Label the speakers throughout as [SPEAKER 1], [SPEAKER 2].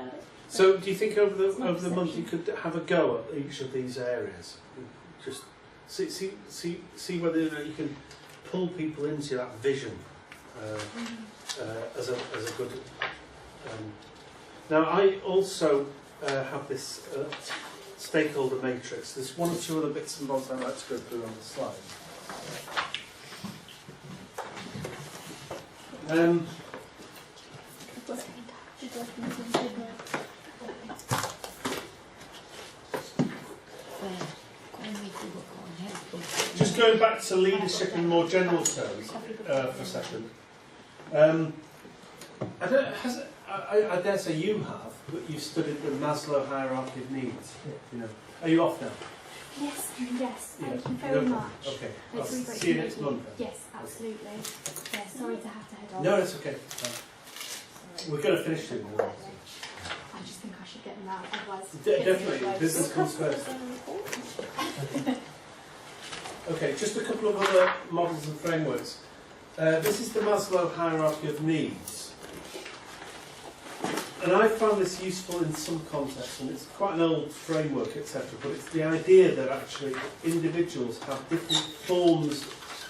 [SPEAKER 1] about it.
[SPEAKER 2] So do you think over the month you could have a go at each of these areas? Just see whether you can pull people into that vision as a good. Now I also have this stakeholder matrix. There's one or two other bits and bobs I'd like to go through on the slide. Just going back to leadership in more general terms for a second. I dare say you have, but you've studied the Maslow hierarchy of needs. You know, are you off now?
[SPEAKER 3] Yes, yes.
[SPEAKER 2] Yeah.
[SPEAKER 3] Thank you very much.
[SPEAKER 2] Okay.
[SPEAKER 3] It's
[SPEAKER 2] I'll
[SPEAKER 3] really great
[SPEAKER 2] see you
[SPEAKER 3] to
[SPEAKER 2] next
[SPEAKER 3] meet
[SPEAKER 2] month.
[SPEAKER 3] Yes, absolutely. Yeah, sorry to have to head on.
[SPEAKER 2] No, it's okay. We're going to finish soon.
[SPEAKER 3] I just think I should get them out, otherwise.
[SPEAKER 2] Definitely, business comes first. Okay, just a couple of other models and frameworks. This is the Maslow hierarchy of needs. And I found this useful in some contexts, and it's quite an old framework, etc. But it's the idea that actually individuals have different forms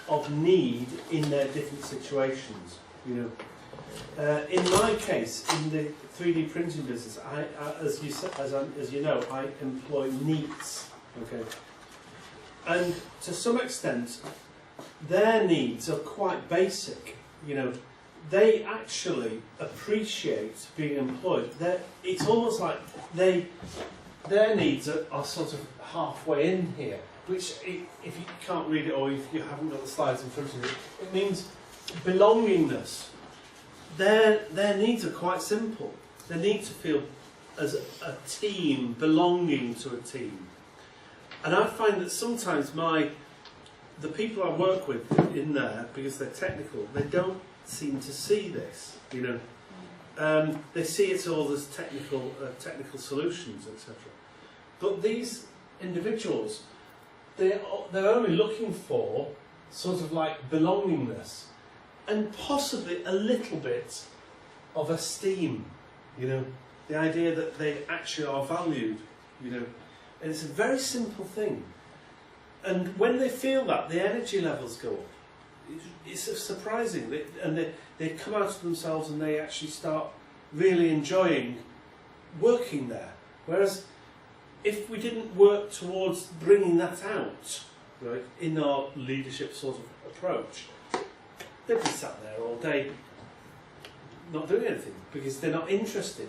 [SPEAKER 2] of need in their different situations. You know, in my case, in the 3D printing business, as you know, I employ NEETs. Okay, and to some extent, their needs are quite basic. You know. They actually appreciate being employed. It's almost like their needs are sort of halfway in here, which if you can't read it or if you haven't got the slides in front of you, it means belongingness. Their needs are quite simple. They need to feel as a team, belonging to a team. And I find that sometimes the people I work with in there, because they're technical, they don't seem to see this, you know. They see it all as technical solutions, etc. But these individuals, they're only looking for sort of like belongingness and possibly a little bit of esteem, you know, the idea that they actually are valued, you know. And it's a very simple thing. And when they feel that, the energy levels go up. It's surprising, and they come out of themselves and they actually start really enjoying working there. Whereas if we didn't work towards bringing that out, right, in our leadership sort of approach, they'd be sat there all day not doing anything because they're not interested.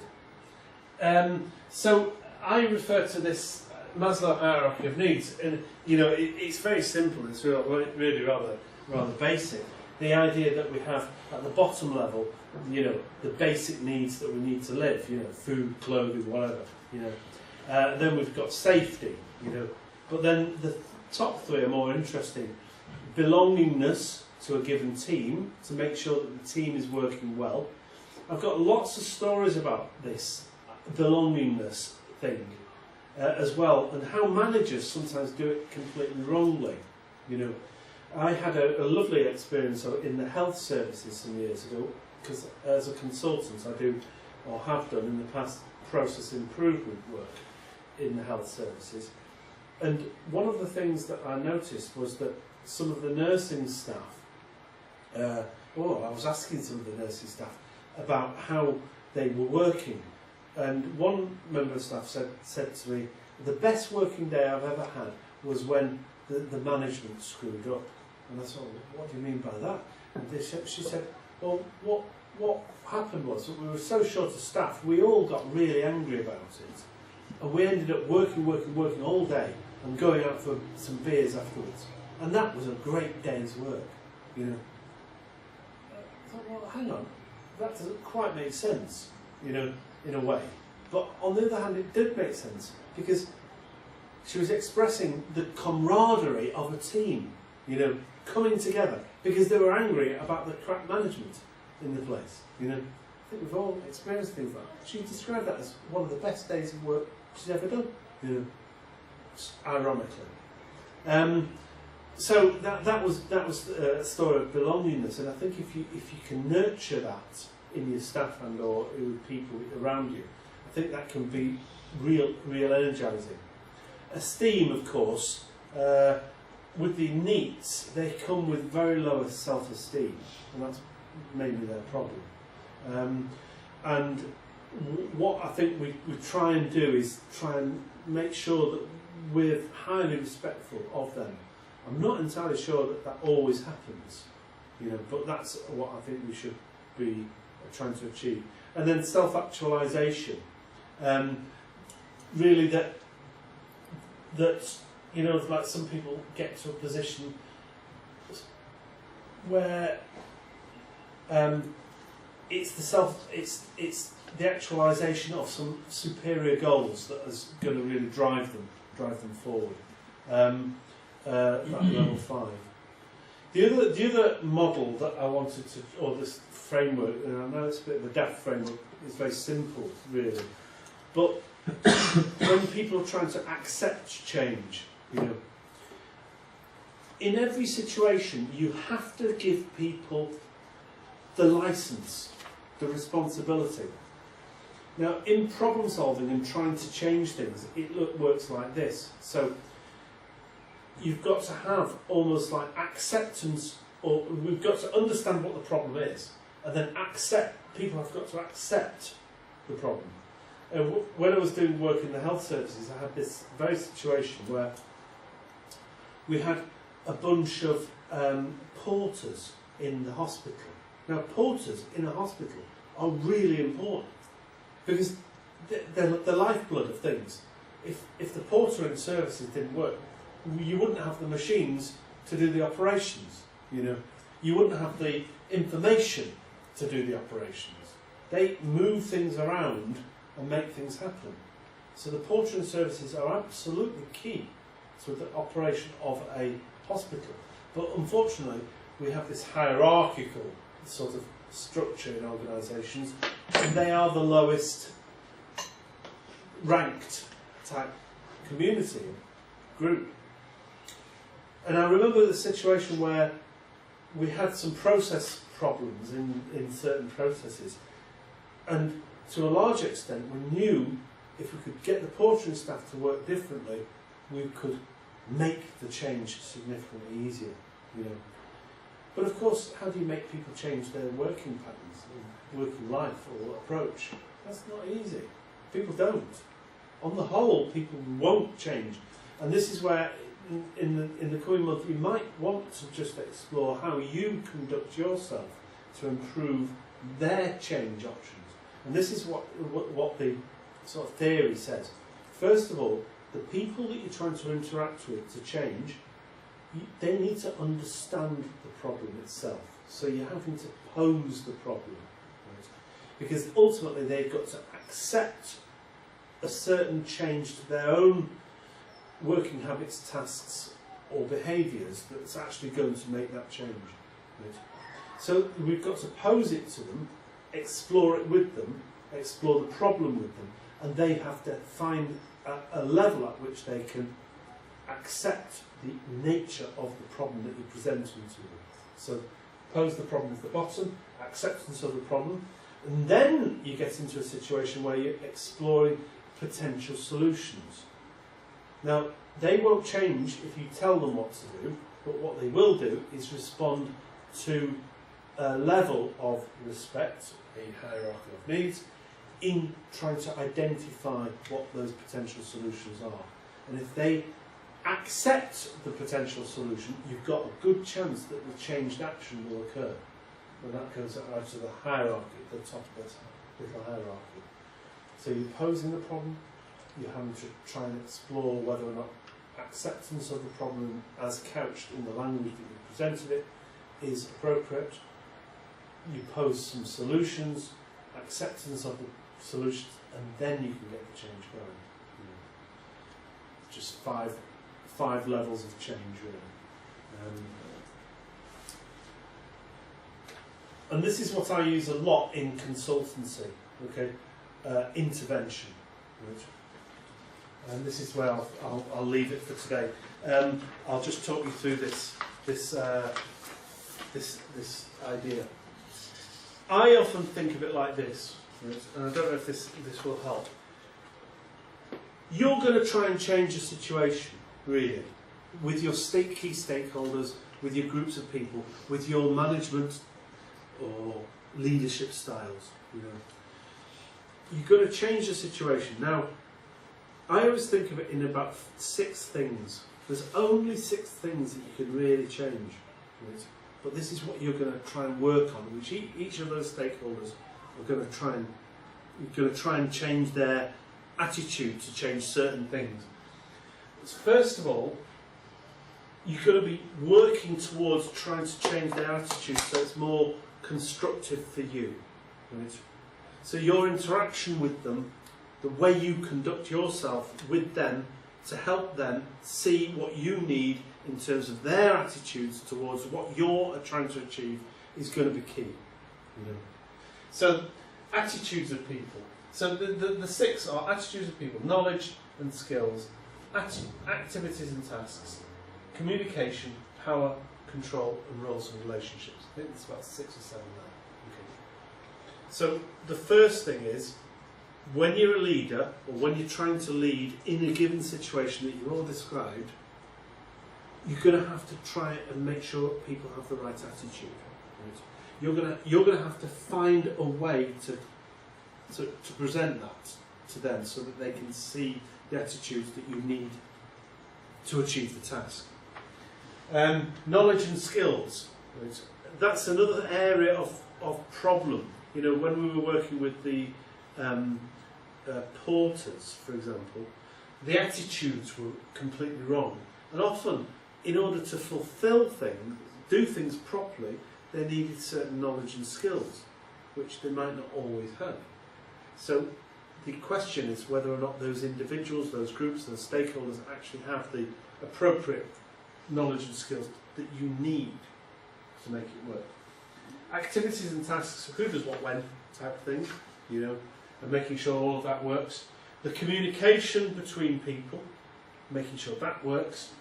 [SPEAKER 2] So I refer to this Maslow hierarchy of needs, and you know it's very simple. It's really rather basic. The idea that we have at the bottom level, you know, the basic needs that we need to live, you know, food, clothing, whatever, you know. Then we've got safety, you know. But then the top three are more interesting. Belongingness to a given team, to make sure that the team is working well. I've got lots of stories about this belongingness thing as well, and how managers sometimes do it completely wrongly, you know. I had a lovely experience in the health services some years ago, because as a consultant I do, or have done in the past, process improvement work in the health services. And one of the things that I noticed was that some of the nursing staff, I was asking some of the nursing staff about how they were working. And one member of staff said to me, the best working day I've ever had was when the management screwed up. And I thought, what do you mean by that? And she said, well, what happened was that we were so short of staff, we all got really angry about it. And we ended up working all day and going out for some beers afterwards. And that was a great day's work, you know. I thought, well, hang on, that doesn't quite make sense, you know, in a way. But on the other hand, it did make sense, because she was expressing the camaraderie of a team, you know, coming together, because they were angry about the crap management in the place, you know. I think we've all experienced things like that. She described that as one of the best days of work she's ever done, you know, ironically. So that was a story of belongingness, and I think if you can nurture that in your staff and or with people around you, I think that can be real energising. Esteem, of course, with the NEETs, they come with very low self-esteem, and that's mainly their problem. And what I think we try and do is try and make sure that we're highly respectful of them. I'm not entirely sure that always happens, but that's what I think we should be trying to achieve. And then self-actualisation, really that like some people get to a position where it's the actualisation of some superior goals that is going to really drive them forward. That level 5. The other model that I wanted to, or this framework, and I know it's a bit of a daft framework, it's very simple really, but when people are trying to accept change, in every situation you have to give people the license, the responsibility. Now, in problem solving and trying to change things, it works like this. So you've got to have almost like acceptance, or we've got to understand what the problem is, and then people have got to accept the problem. When I was doing work in the health services, I had this very situation where we had a bunch of porters in the hospital. Now, porters in a hospital are really important because they're the lifeblood of things. If the porter in services didn't work, you wouldn't have the machines to do the operations. You wouldn't have the information to do the operations. They move things around and make things happen. So the porter in services are absolutely key to the operation of a hospital. But unfortunately, we have this hierarchical sort of structure in organisations, and they are the lowest ranked type community group. And I remember the situation where we had some process problems in certain processes, and to a large extent we knew if we could get the portering staff to work differently, we could make the change significantly easier. But of course, how do you make people change their working patterns, working life or approach? That's not easy. People don't. On the whole, people won't change. And this is where, in the coming month, we might want to just explore how you conduct yourself to improve their change options. And this is what the sort of theory says. First of all, the people that you're trying to interact with to change, they need to understand the problem itself. So you're having to pose the problem. Right? Because ultimately they've got to accept a certain change to their own working habits, tasks or behaviours that's actually going to make that change. Right? So we've got to pose it to them, explore it with them, explore the problem with them, and they have to find a level at which they can accept the nature of the problem that you're presenting to them. So pose the problem at the bottom, acceptance of the problem, and then you get into a situation where you're exploring potential solutions. Now, they won't change if you tell them what to do, but what they will do is respond to a level of respect, a hierarchy of needs, in trying to identify what those potential solutions are. And if they accept the potential solution, you've got a good chance that the changed action will occur. And that goes out to the hierarchy, the top of the little hierarchy. So you're posing the problem, you're having to try and explore whether or not acceptance of the problem as couched in the language that you presented it is appropriate. You pose some solutions, acceptance of the solutions, and then you can get the change going. Just five levels of change, really. And this is what I use a lot in consultancy, okay? Intervention. Right? And this is where I'll leave it for today. I'll just talk you through this idea. I often think of it like this, right? And I don't know if this will help. you're going to try and change a situation, really, with your key stakeholders, with your groups of people, with your management or leadership styles. You know, you're going to change the situation. Now, I always think of it in about 6 things. There's only 6 things that you can really change. Right? But this is what you're going to try and work on, which each of those stakeholders are going to try and change their attitude to change certain things. So first of all, you're going to be working towards trying to change their attitude so it's more constructive for you. Right? So your interaction with them, the way you conduct yourself with them to help them see what you need in terms of their attitudes towards what you're trying to achieve is going to be key. You know? So attitudes of people. So the 6 are attitudes of people, knowledge and skills, activities and tasks, communication, power, control, and roles and relationships. I think it's about 6 or 7 there. Okay. So the first thing is, when you're a leader, or when you're trying to lead in a given situation that you've all described, you're going to have to try and make sure people have the right attitude. Right? You're going to have to find a way to present that to them so that they can see the attitudes that you need to achieve the task. Knowledge and skills. Right? That's another area of problem. You know, when we were working with the porters, for example, the attitudes were completely wrong. And often, in order to fulfil things, do things properly, they needed certain knowledge and skills, which they might not always have. So the question is whether or not those individuals, those groups, those stakeholders actually have the appropriate knowledge and skills that you need to make it work. Activities and tasks, who does what when type of thing, you know, and making sure all of that works. The communication between people, making sure that works.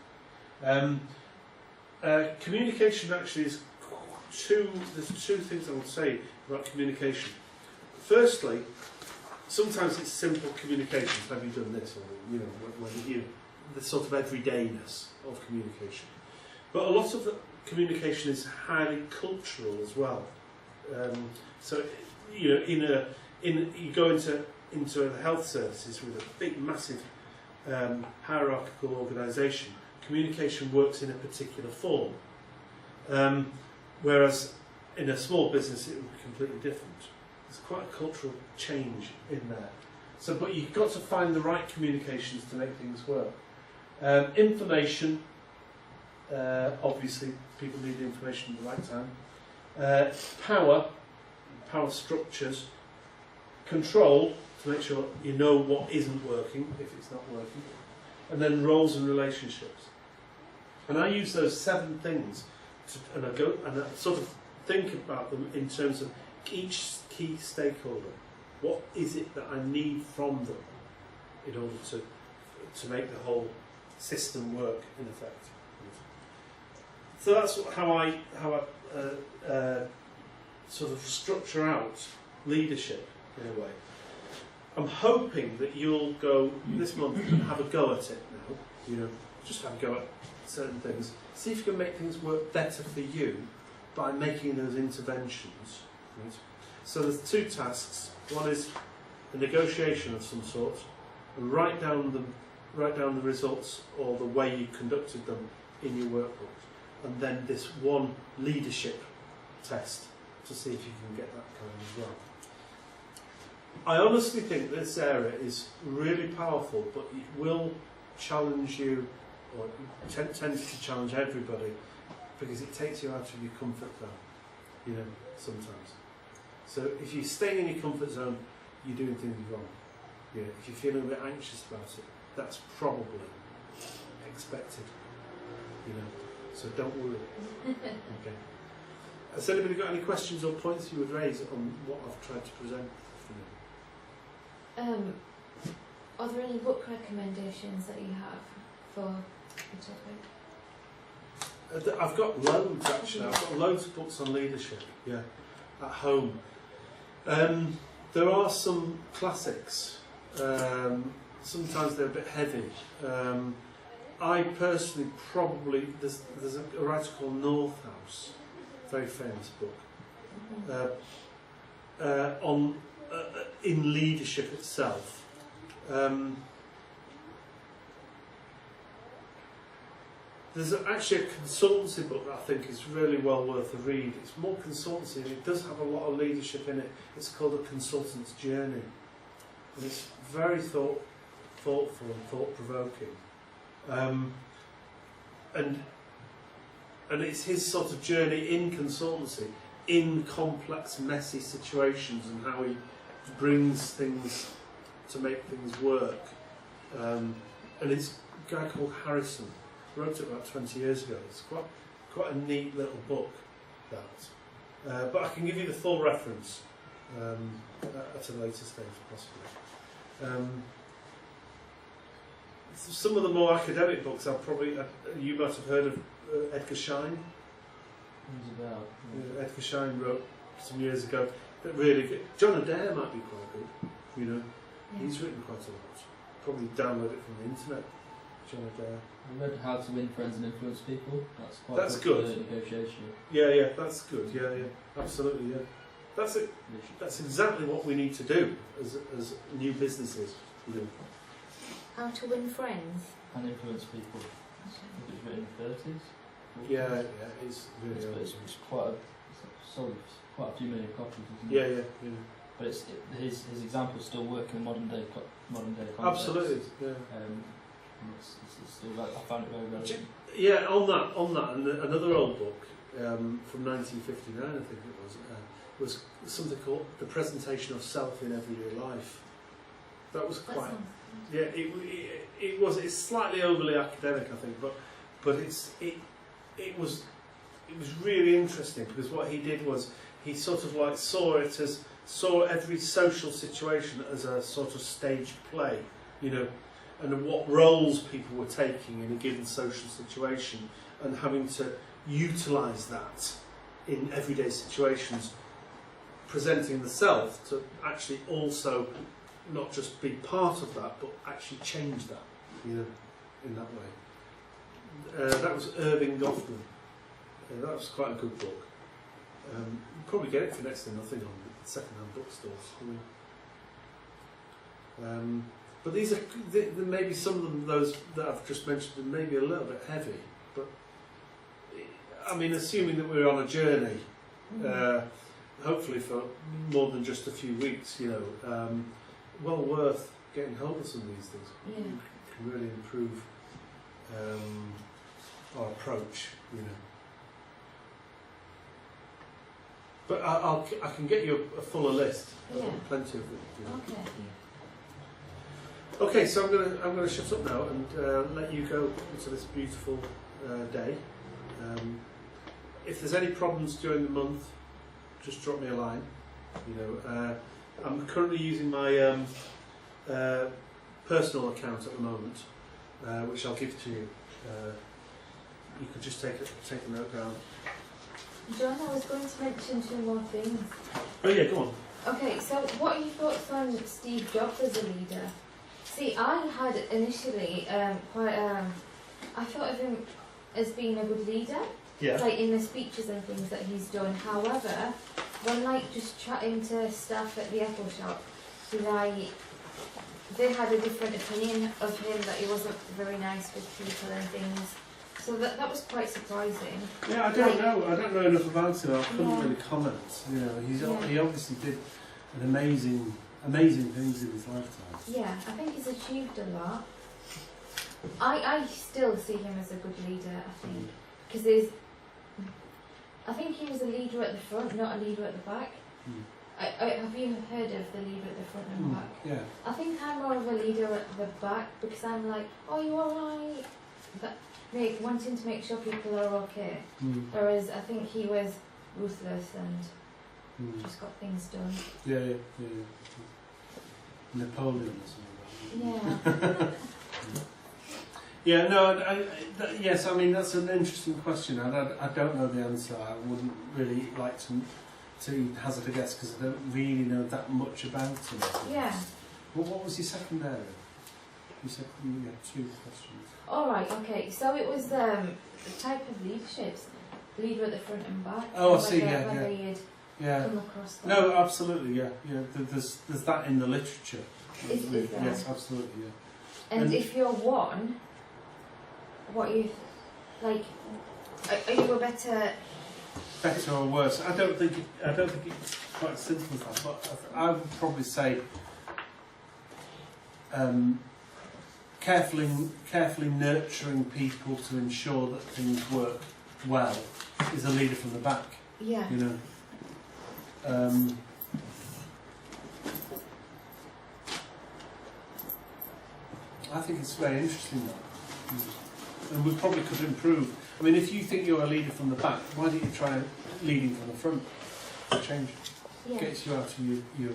[SPEAKER 2] Communication actually is there's 2 things I would say about communication. Firstly, sometimes it's simple communications. Have you done this? Or, you know, the sort of everydayness of communication. But a lot of the communication is highly cultural as well. So, you know, you go into the health services with a big, massive hierarchical organisation. Communication works in a particular form, whereas in a small business it would be completely different. There's quite a cultural change in there. So, but you've got to find the right communications to make things work. Information, obviously people need the information at the right time. Power structures. Control, to make sure you know what isn't working, if it's not working. And then roles and relationships. And I use those 7 things, and I sort of think about them in terms of each key stakeholder. What is it that I need from them in order to make the whole system work in effect? So that's how I sort of structure out leadership in a way. I'm hoping that you'll go this month and have a go at it now. You know, just have a go at certain things. See if you can make things work better for you by making those interventions. Right? So there's 2 tasks. One is a negotiation of some sort, and write down the results or the way you conducted them in your workbook, and then this one leadership test to see if you can get that going as well. I honestly think this area is really powerful, but it will challenge you, or tends to challenge everybody, because it takes you out of your comfort zone, you know, sometimes. So if you're staying in your comfort zone, you're doing things wrong. You know, if you're feeling a bit anxious about it, that's probably expected, you know, so don't worry. Okay. Has anybody got any questions or points you would raise on what I've tried to present?
[SPEAKER 1] Are there any book recommendations that you have for the topic?
[SPEAKER 2] I've got loads actually. I've got loads of books on leadership. Yeah, at home. There are some classics. sometimes they're a bit heavy. I personally probably, there's a writer called Northhouse, very famous book, on in leadership itself. There's actually a consultancy book that I think is really well worth a read. It's more consultancy and it does have a lot of leadership in it. It's called A Consultant's Journey. And it's very thoughtful and thought-provoking. And it's his sort of journey in consultancy, in complex, messy situations, and how he brings things to make things work. And it's a guy called Harrison. Wrote it about 20 years ago. It's quite a neat little book, that. But I can give you the full reference at a later stage, possibly. Some of the more academic books, you might have heard of Edgar Schein. Edgar Schein wrote some years ago that really. John Adair might be quite good. You know, he's written quite a lot. Probably download it from the internet. John Adair.
[SPEAKER 4] I read How to Win Friends and Influence People. That's
[SPEAKER 2] good.
[SPEAKER 4] Negotiation.
[SPEAKER 2] Yeah, that's good. Yeah, absolutely. Yeah, that's it. That's exactly what we need to do as new businesses. You know.
[SPEAKER 1] How to Win Friends
[SPEAKER 4] And Influence People. I think it was written in the 30s.
[SPEAKER 2] Yeah, it's really old.
[SPEAKER 4] It's quite sold quite a few million copies, isn't
[SPEAKER 2] it? Yeah.
[SPEAKER 4] But his examples still work in modern day context.
[SPEAKER 2] Absolutely. Yeah.
[SPEAKER 4] It's still, I found it very relevant.
[SPEAKER 2] Yeah, on that, and another old book from 1959, I think it was something called The Presentation of Self in Everyday Life. That was quite. Yeah, it's slightly overly academic, I think, but it was really interesting because what he did was he sort of like saw every social situation as a sort of staged play, you know, and what roles people were taking in a given social situation and having to utilise that in everyday situations, presenting the self to actually also not just be part of that, but actually change that, you know, in that way. That was Irving Goffman. That was quite a good book. You probably get it for next to nothing on second-hand bookstores. But these are maybe some of them, those that I've just mentioned, are maybe a little bit heavy. But I mean, assuming that we're on a journey, hopefully for more than just a few weeks, you know. Well worth getting hold of some of these things.
[SPEAKER 1] Yeah.
[SPEAKER 2] Can really improve our approach, you know. But I can get you a fuller list. I've got plenty of them. You know.
[SPEAKER 1] Okay.
[SPEAKER 2] Okay, so I'm gonna shut up now and let you go into this beautiful day. If there's any problems during the month, just drop me a line. You know. I'm currently using my personal account at the moment, which I'll give to you. You could just take a note down.
[SPEAKER 1] John, I was going to mention two more things.
[SPEAKER 2] Oh yeah, go on.
[SPEAKER 1] Okay, so what are your thoughts on Steve Jobs as a leader? See, I had initially I thought of him as being a good leader.
[SPEAKER 2] Yeah.
[SPEAKER 1] Like in the speeches and things that he's done. However, when like just chatting to staff at the Apple shop, they had a different opinion of him, that he wasn't very nice with people and things. So that was quite surprising.
[SPEAKER 2] Yeah, I don't know enough about him. I couldn't really comment. You know, he obviously did an amazing things in his lifetime.
[SPEAKER 1] Yeah, I think he's achieved a lot. I still see him as a good leader. I think because I think he was a leader at the front, not a leader at the back. Have you heard of the leader at the front and back?
[SPEAKER 2] Yeah.
[SPEAKER 1] I think I'm more of a leader at the back because I'm like, oh, you alright? But wanting to make sure people are okay. Whereas I think he was ruthless and just got things done.
[SPEAKER 2] Yeah. Napoleon or
[SPEAKER 1] something. Yeah.
[SPEAKER 2] Yeah, no, yes, I mean, that's an interesting question, and I don't know the answer. I wouldn't really like to hazard a guess because I don't really know that much about him.
[SPEAKER 1] Yeah.
[SPEAKER 2] Well, what was your second area?
[SPEAKER 5] You said you had 2 questions.
[SPEAKER 1] All right, okay. So it was the type of leaderships, leader at the front and back.
[SPEAKER 5] Oh, I
[SPEAKER 1] and
[SPEAKER 5] see,
[SPEAKER 1] whether you'd
[SPEAKER 5] Yeah.
[SPEAKER 1] come across that.
[SPEAKER 5] No, absolutely, yeah. There's that in the literature.
[SPEAKER 1] Is there?
[SPEAKER 5] Yes, absolutely, yeah.
[SPEAKER 1] And if you're one, what you like? Are you a better?
[SPEAKER 5] Better or worse? I don't think it's quite as simple as that. But I would probably say carefully nurturing people to ensure that things work well is a leader from the back.
[SPEAKER 1] Yeah.
[SPEAKER 5] You know. I think it's very interesting that, and we probably could improve. I mean, if you think you're a leader from the back, why don't you try leading from the front? Change
[SPEAKER 1] Yeah.
[SPEAKER 5] gets you out of your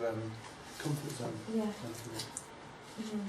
[SPEAKER 5] comfort zone.
[SPEAKER 1] Yeah.
[SPEAKER 5] Thankfully.
[SPEAKER 1] Mhm.